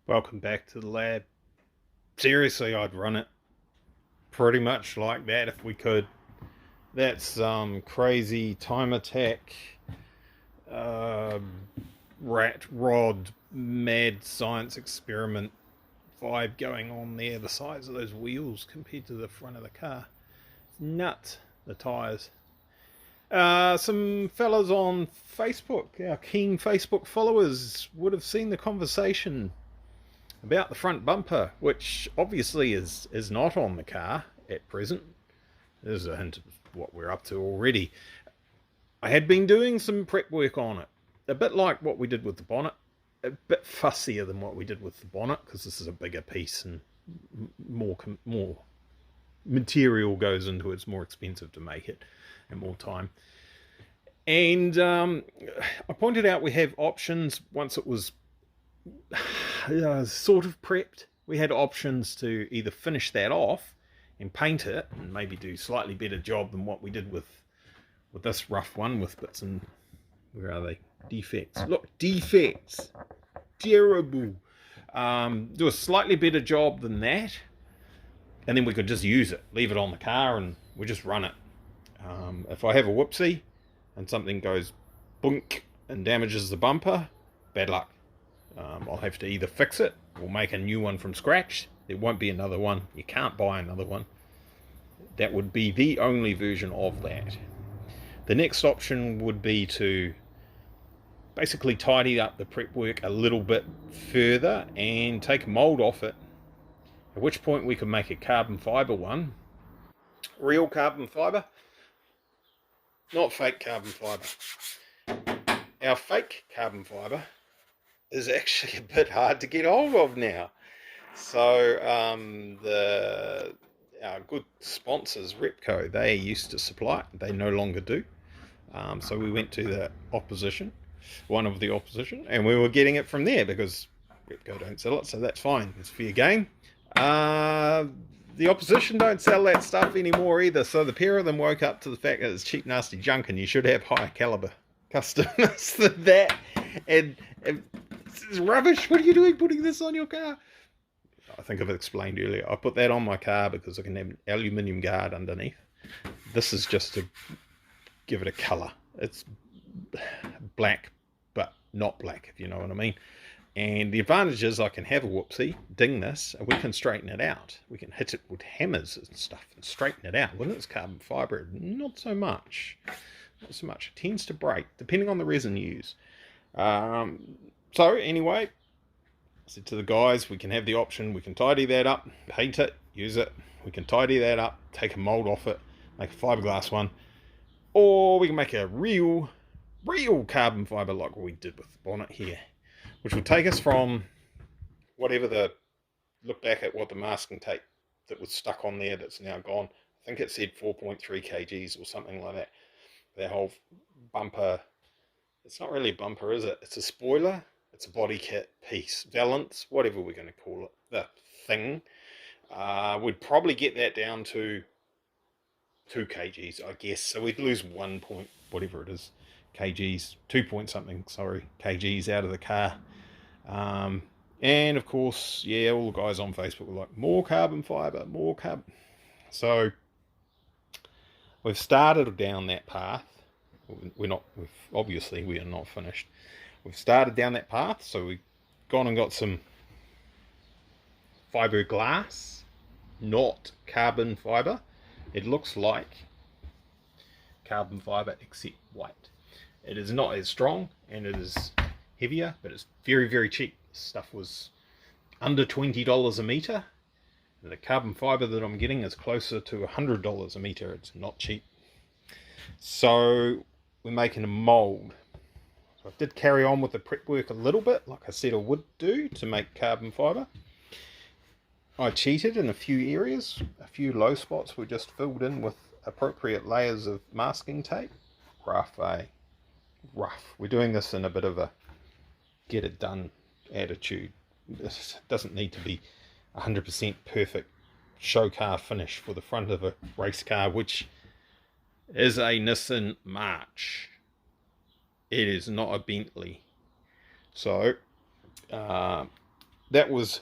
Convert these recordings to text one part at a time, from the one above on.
Welcome back to the lab. Seriously, I'd run it pretty much like that if we could. That's some crazy time attack, uh, rat rod, mad science experiment vibe going on there. The size of those wheels compared to the front of the car. It's nuts, the tyres. Some fellas on Facebook, our keen Facebook followers, would have seen the conversation about the front bumper, which obviously is not on the car at present. There's a hint of what we're up to already. I had been doing some prep work on it, a bit like what we did with the bonnet, a bit fussier than what we did with the bonnet because this is a bigger piece and more material goes into it. It's more expensive to make it and more time. And I pointed out we have options once it was sort of prepped. We had options to either finish that off and paint it and maybe do slightly better job than what we did with this rough one with bits and where are they? Defects. Look, defects. Terrible. Do a slightly better job than that, and then we could just use it, leave it on the car, and we just run it. If I have a whoopsie and something goes boink and damages the bumper, bad luck. I'll have to either fix it or make a new one from scratch. There won't be another one. You can't buy another one. That would be the only version of that. The next option would be to basically tidy up the prep work a little bit further and take a mould off it, at which point we can make a carbon fibre one. Real carbon fibre, not fake carbon fibre. Our fake carbon fibre is actually a bit hard to get hold of now. So our good sponsors, Repco, they used to supply it. They no longer do. So we went to the opposition, one of the opposition, and we were getting it from there because Repco don't sell it, so that's fine. It's fair game. The opposition don't sell that stuff anymore either, so the pair of them woke up to the fact that it's cheap, nasty junk, and you should have higher caliber customers than that. And it's rubbish. What are you doing putting this on your car? I think I've explained earlier. I put that on my car because I can have an aluminium guard underneath. This is just to give it a colour. It's black, but not black, if you know what I mean. And the advantage is I can have a whoopsie, ding this, and we can straighten it out. We can hit it with hammers and stuff and straighten it out. When it's carbon fibre, not so much. Not so much. It tends to break, depending on the resin you use. So anyway, I said to the guys, we can have the option, we can tidy that up, paint it, use it. We can tidy that up, take a mould off it, make a fiberglass one. Or we can make a real carbon fibre like what we did with the bonnet here, which will take us from whatever look back at what the masking tape that was stuck on there that's now gone. I think it said 4.3 kgs or something like that. That whole bumper, it's not really a bumper, is it? It's a spoiler. It's a body kit piece, valance, whatever we're going to call it, the thing. We'd probably get that down to 2 kgs, I guess. So we'd lose 1 point, whatever it is, kgs, 2 point something, sorry, kgs out of the car. And of course, yeah, all the guys on Facebook were like, more carbon fibre, more carbon. So we've started down that path. Obviously we are not finished. We've started down that path, so we've gone and got some fiberglass, not carbon fibre. It looks like carbon fibre except white. It is not as strong and it is heavier, but it's very, very cheap. This stuff was under $20 a metre. The carbon fibre that I'm getting is closer to $100 a metre. It's not cheap. So we're making a mould. So I did carry on with the prep work a little bit, like I said I would do to make carbon fibre. I cheated in a few areas. A few low spots were just filled in with appropriate layers of masking tape. Rough, eh? Rough. We're doing this in a bit of a get it done attitude. This doesn't need to be 100% perfect show car finish for the front of a race car, which is a Nissan March. It is not a Bentley. So that was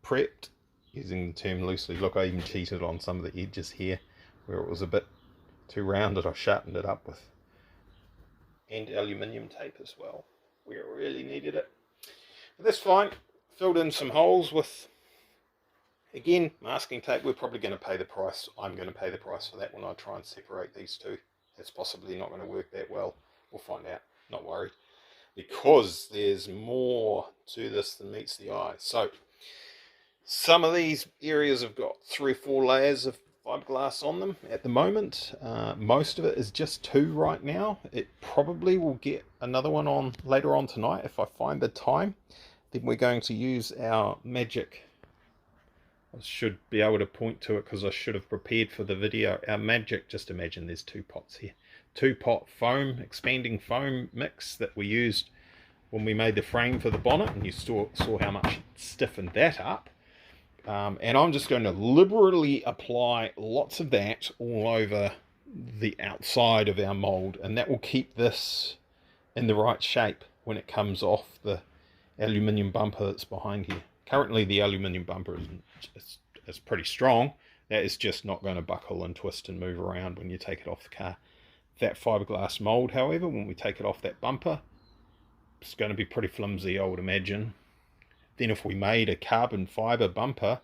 prepped, using the term loosely. Look, I even cheated on some of the edges here where it was a bit too rounded. I sharpened it up with and aluminium tape as well where it really needed it. But that's fine. Filled in some holes with, again, masking tape. We're probably going to pay the price. I'm going to pay the price for that when I try and separate these two. It's possibly not going to work that well. We'll find out. Not worried. Because there's more to this than meets the eye. So some of these areas have got 3 or 4 layers of fiberglass on them at the moment. Most of it is just 2 right now. It probably will get another one on later on tonight if I find the time. Then we're going to use our magic. I should be able to point to it because I should have prepared for the video. Our magic, just imagine there's 2 pots here. 2-pot foam, expanding foam mix that we used when we made the frame for the bonnet, and you saw how much it stiffened that up. And I'm just going to liberally apply lots of that all over the outside of our mold, and that will keep this in the right shape when it comes off the aluminium bumper that's behind here. Currently the aluminium bumper is pretty strong. That is just not going to buckle and twist and move around when you take it off the car. That fiberglass mold, however, when we take it off that bumper, it's going to be pretty flimsy, I would imagine. Then if we made a carbon fiber bumper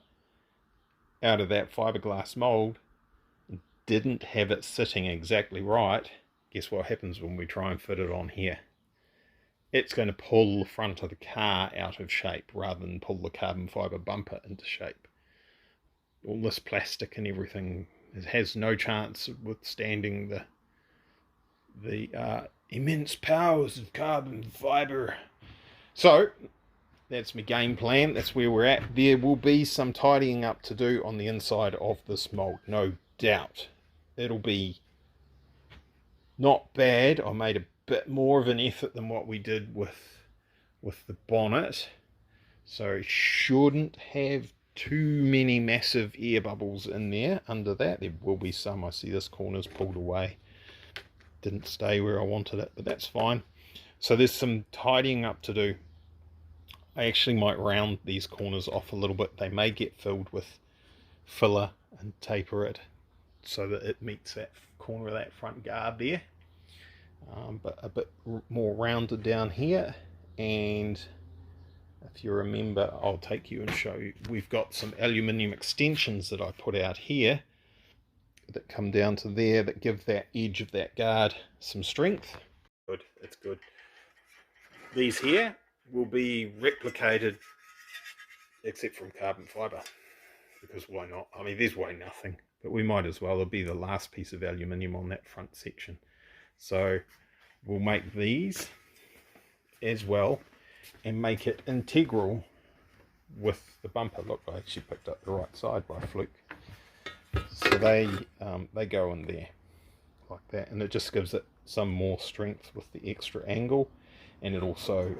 out of that fiberglass mold, didn't have it sitting exactly right, guess what happens when we try and fit it on here? It's going to pull the front of the car out of shape rather than pull the carbon fiber bumper into shape. All this plastic and everything, it has no chance of withstanding the immense powers of carbon fiber. So that's my game plan. That's where we're at. There will be some tidying up to do on the inside of this mold, no doubt. It'll be not bad. I made a bit more of an effort than what we did with the bonnet, so it shouldn't have too many massive air bubbles in there. Under that there will be some. I see this corner's pulled away, didn't stay where I wanted it, but that's fine. So there's some tidying up to do. I actually might round these corners off a little bit. They may get filled with filler and taper it so that it meets that corner of that front guard there, but a bit more rounded down here. And if you remember, I'll take you and show you, we've got some aluminium extensions that I put out here that come down to there that give that edge of that guard some strength. Good, it's good. These here will be replicated except from carbon fiber, because why not? I mean, there's way nothing, but we might as well. It'll be the last piece of aluminium on that front section, so we'll make these as well and make it integral with the bumper. Look, I actually picked up the right side by fluke. So they go in there like that, and it just gives it some more strength with the extra angle. And it also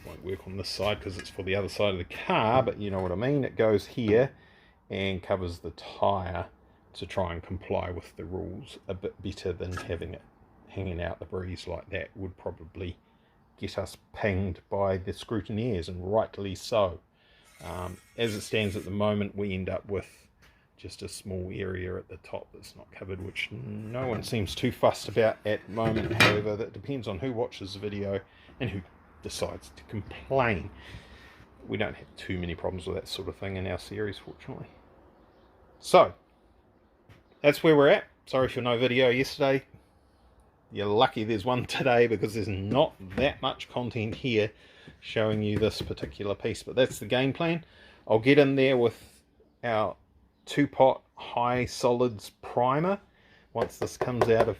won't work on this side because it's for the other side of the car, but you know what I mean. It goes here and covers the tyre to try and comply with the rules a bit better than having it hanging out the breeze like that would probably get us pinged by the scrutineers, and rightly so. As it stands at the moment, we end up with just a small area at the top that's not covered, which no one seems too fussed about at the moment. However, that depends on who watches the video and who decides to complain. We don't have too many problems with that sort of thing in our series, fortunately. So that's where we're at. Sorry for no video yesterday. You're lucky there's one today, because there's not that much content here showing you this particular piece, but that's the game plan. I'll get in there with our 2-pot high solids primer once this comes out of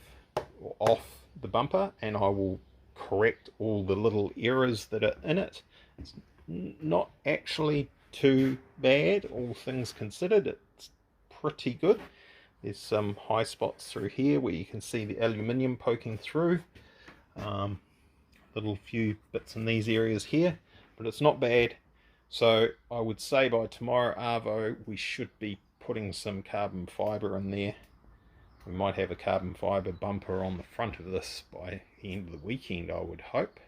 or off the bumper, and I will correct all the little errors that are in it. It's not actually too bad, all things considered. It's pretty good. There's some high spots through here where you can see the aluminium poking through. Little few bits in these areas here, but it's not bad. So I would say by tomorrow, Arvo, we should be putting some carbon fiber in there. We might have a carbon fiber bumper on the front of this by the end of the weekend, I would hope.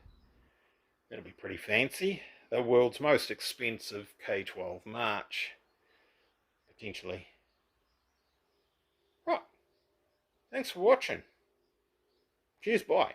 That'll be pretty fancy. the world's most expensive K12 March, potentially. Right, thanks for watching. Cheers, bye.